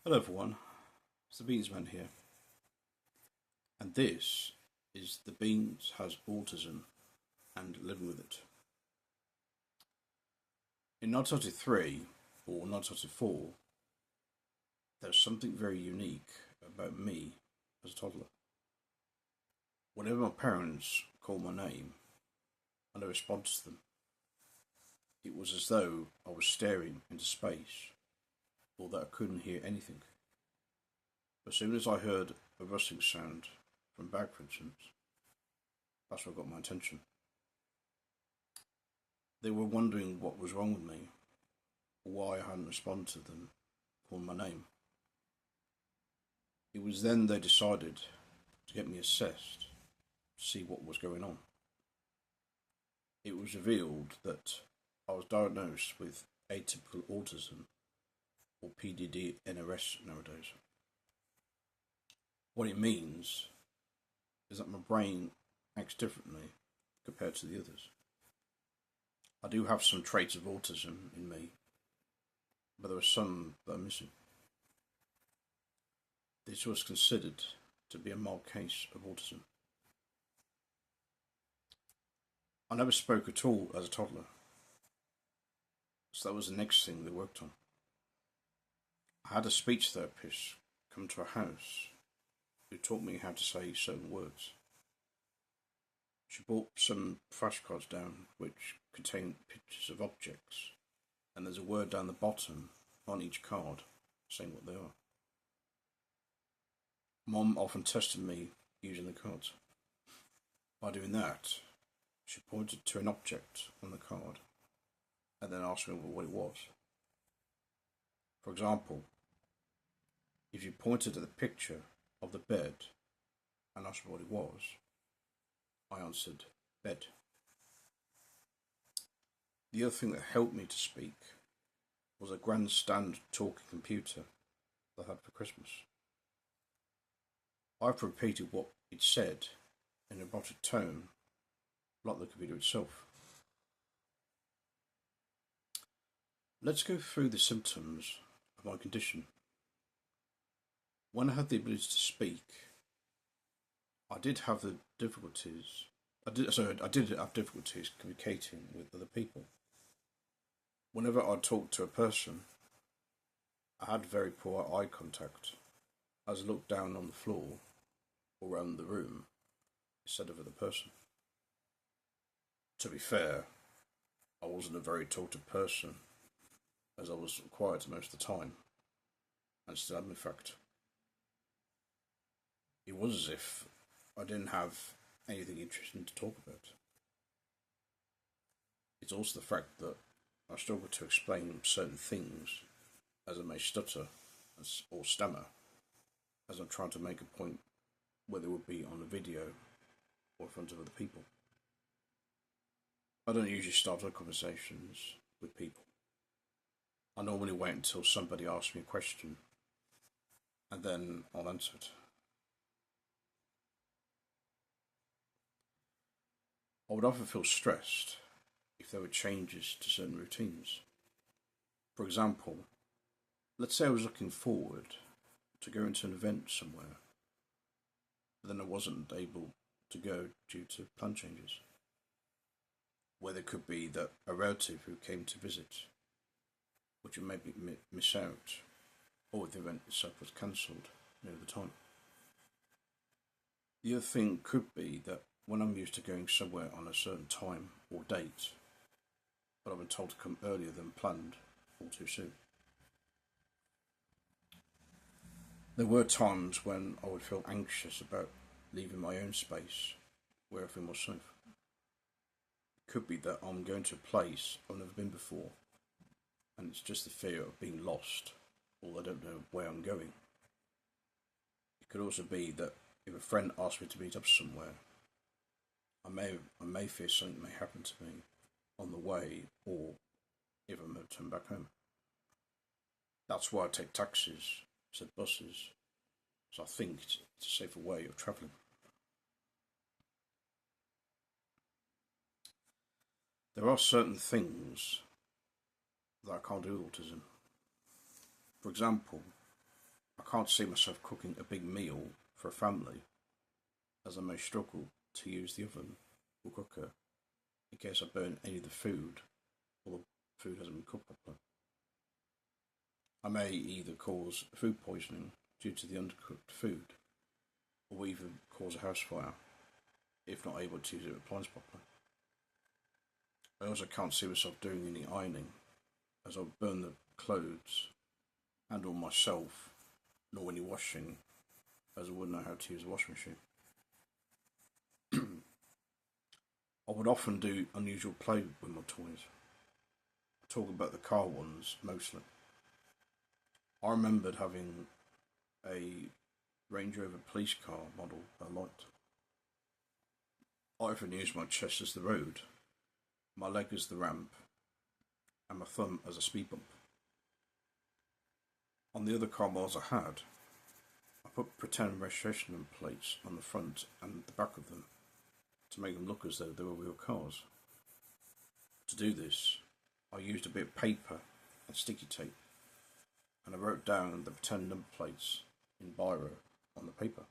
Hello everyone, it's the Beanz man here, and this is the Beanz has autism and living with it. In 1993 or 1994, there's something very unique about me as a toddler. Whenever my parents called my name and I responded to them, it was as though I was staring into space or that I couldn't hear anything. As soon as I heard a rustling sound from back, for instance, that's what got my attention. They were wondering what was wrong with me, or why I hadn't responded to them calling my name. It was then they decided to get me assessed to see what was going on. It was revealed that I was diagnosed with atypical autism, or PDD-NRS nowadays. What it means is that my brain acts differently compared to the others. I do have some traits of autism in me, but there are some that are missing. This was considered to be a mild case of autism. I never spoke at all as a toddler, so that was the next thing they worked on. I had a speech therapist come to our house who taught me how to say certain words. She brought some flashcards down which contained pictures of objects, and there's a word down the bottom on each card saying what they are. Mom often tested me using the cards. By doing that, she pointed to an object on the card and then asked me what it was. For example, if you pointed at the picture of the bed and asked me what it was, I answered, bed. The other thing that helped me to speak was a grandstand talking computer that I had for Christmas. I've repeated what it said in a robotic tone, like the computer itself. Let's go through the symptoms of my condition. When I had the ability to speak, I did have difficulties communicating with other people. Whenever I talked to a person, I had very poor eye contact as I looked down on the floor or around the room instead of at the person. To be fair, I wasn't a very talkative person, as I was quiet most of the time, and still am in fact. It was as if I didn't have anything interesting to talk about. It's also the fact that I struggle to explain certain things, as I may stutter or stammer, as I'm trying to make a point, whether it would be on a video or in front of other people. I don't usually start our conversations with people. I normally wait until somebody asks me a question, and then I'll answer it. I would often feel stressed if there were changes to certain routines. For example, let's say I was looking forward to going to an event somewhere, but then I wasn't able to go due to plan changes. Whether it could be that a relative who came to visit, which would maybe miss out, or the event itself was cancelled near the time. The other thing could be that when I'm used to going somewhere on a certain time or date, but I've been told to come earlier than planned or too soon. There were times when I would feel anxious about leaving my own space where everything was safe. It could be that I'm going to a place I've never been before, and it's just the fear of being lost, or I don't know where I'm going. It could also be that if a friend asks me to meet up somewhere, I may fear something may happen to me on the way, or if I'm going to turn back home. That's why I take taxis instead of buses, so I think it's a safer way of travelling. There are certain things that I can't do with autism. For example, can't see myself cooking a big meal for a family, as I may struggle to use the oven or cooker in case I burn any of the food or the food hasn't been cooked properly. I may either cause food poisoning due to the undercooked food, or even cause a house fire if not able to use the appliance properly. I also can't see myself doing any ironing, as I'll burn the clothes and or myself, nor any washing, as I wouldn't know how to use a washing machine. I would often do unusual play with my toys. I talk about the car ones mostly. I remembered having a Range Rover police car model I liked. I often used my chest as the road, my leg as the ramp, and my thumb as a speed bump. On the other car models I had, I put pretend registration plates on the front and the back of them to make them look as though they were real cars. To do this, I used a bit of paper and sticky tape, and I wrote down the pretend number plates in biro on the paper.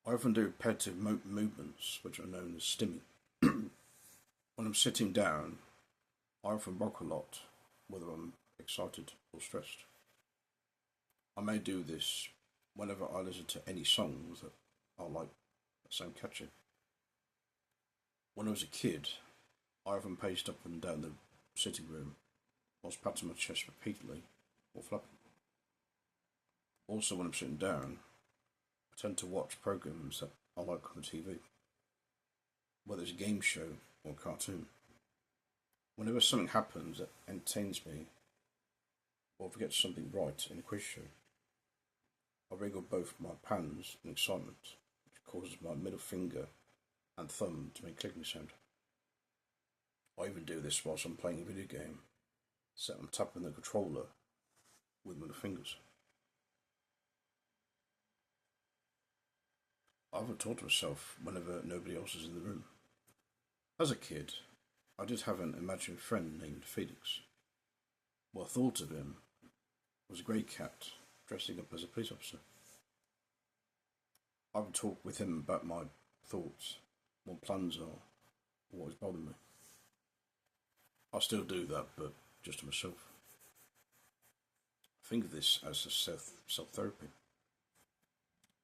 I often do repetitive movements, which are known as stimming. When I'm sitting down, I often rock a lot, whether I'm excited or stressed. I may do this whenever I listen to any songs that I like that sound catchy. When I was a kid, I often paced up and down the sitting room whilst patting my chest repeatedly or flapping. Also, when I'm sitting down, I tend to watch programs that I like on the TV, whether it's a game show or a cartoon. Whenever something happens that entertains me, or if I get something right in a quiz show, I wriggle both my palms in excitement, which causes my middle finger and thumb to make a clicking sound. I even do this whilst I'm playing a video game, so I'm tapping the controller with my fingers. I often talk to myself whenever nobody else is in the room. As a kid, I did have an imaginary friend named Felix. What I thought of him was a grey cat dressing up as a police officer. I would talk with him about my thoughts, what plans are, or what is bothering me. I still do that, but just to myself. I think of this as a self-therapy.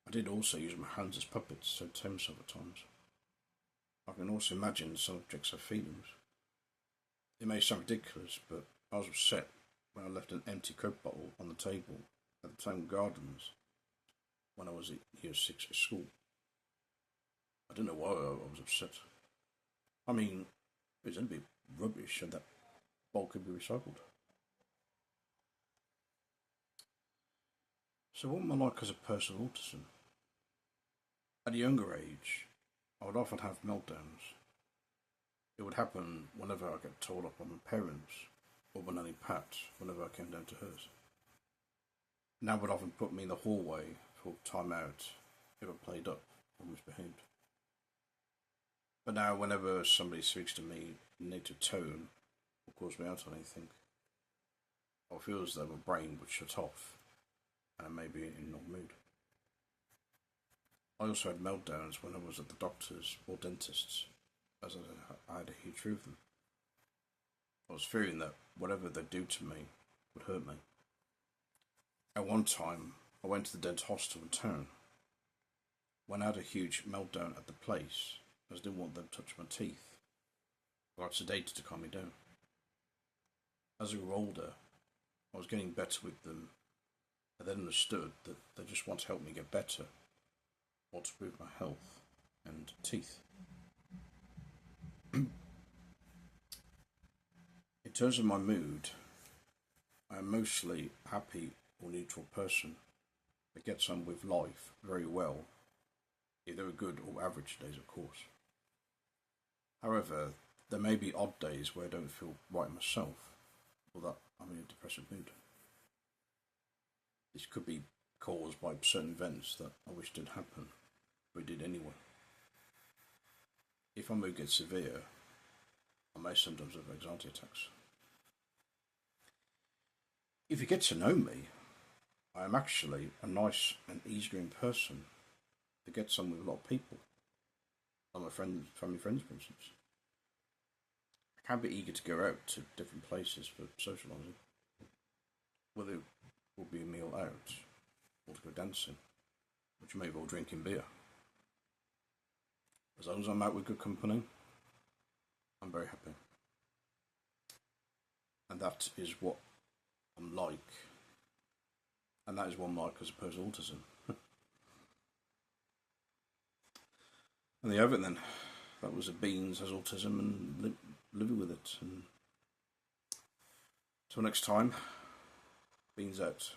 I did also use my hands as puppets to entertain myself at times. I can also imagine some objects have feelings. It may sound ridiculous, but I was upset when I left an empty Coke bottle on the table at the Town Gardens when I was at year 6 at school. I don't know why I was upset. I mean, it was only rubbish and that bottle could be recycled. So what am I like as a person with autism? At a younger age, I would often have meltdowns. It would happen whenever I get told off by my parents, or by Nanny Pat whenever I came down to hers. Nan would often put me in the hallway for time out if I played up or misbehaved. But now whenever somebody speaks to me in a native tone or calls me out on anything, I feel as though my brain would shut off and I may be in no mood. I also had meltdowns when I was at the doctor's or dentist's, as I had a huge fear of them. I was fearing that whatever they do to me would hurt me. At one time, I went to the dental hospital in town. When I had a huge meltdown at the place, as I didn't want them to touch my teeth, I got sedated to calm me down. As I grew older, I was getting better with them. I then understood that they just want to help me get better, or to improve my health and teeth. In terms of my mood, I am mostly happy or neutral person that gets on with life very well, either good or average days, of course. However, there may be odd days where I don't feel right myself, or that I'm in a depressive mood. This could be caused by certain events that I wish didn't happen, but it did anyway. If my mood gets severe, I may sometimes have anxiety attacks. if you get to know me, I am actually a nice and easygoing person to get on with a lot of people. Like my friends, family friends, for instance. I can be eager to go out to different places for socialising. Whether it will be a meal out or to go dancing, which may involve drinking beer. As long as I'm out with good company, I'm very happy. And that is what I'm like. And that is what I'm like as opposed to autism. And the other then, that was a Beanz has autism and living with it. And till next time, Beanz out.